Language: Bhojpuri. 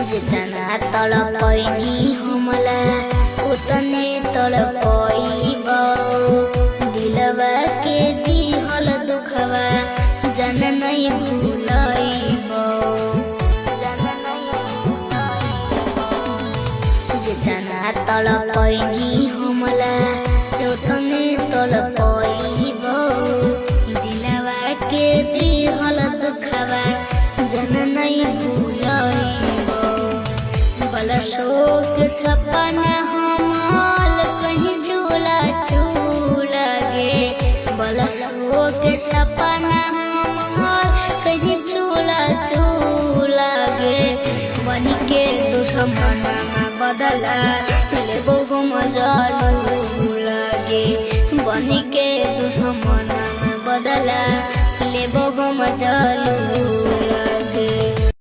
जितना तड़पैनी हमला उतने तड़पैबो दिलवा के दिहल दुखवा जन नहीं भूलैबो जितना तड़पैनी हमला उतने तड़पैबो दिलवा के दिहल दुखवा जन नहीं भूलैबो बरसों के सपना हमाल कहीं झूला झूला गे बरसों के सपना हमाल कहीं झूला झूला गे बन के दुश्मन में बदला लेबो हम जरूर लागे बन के दुश्मन में बदला लेबो हम जरूर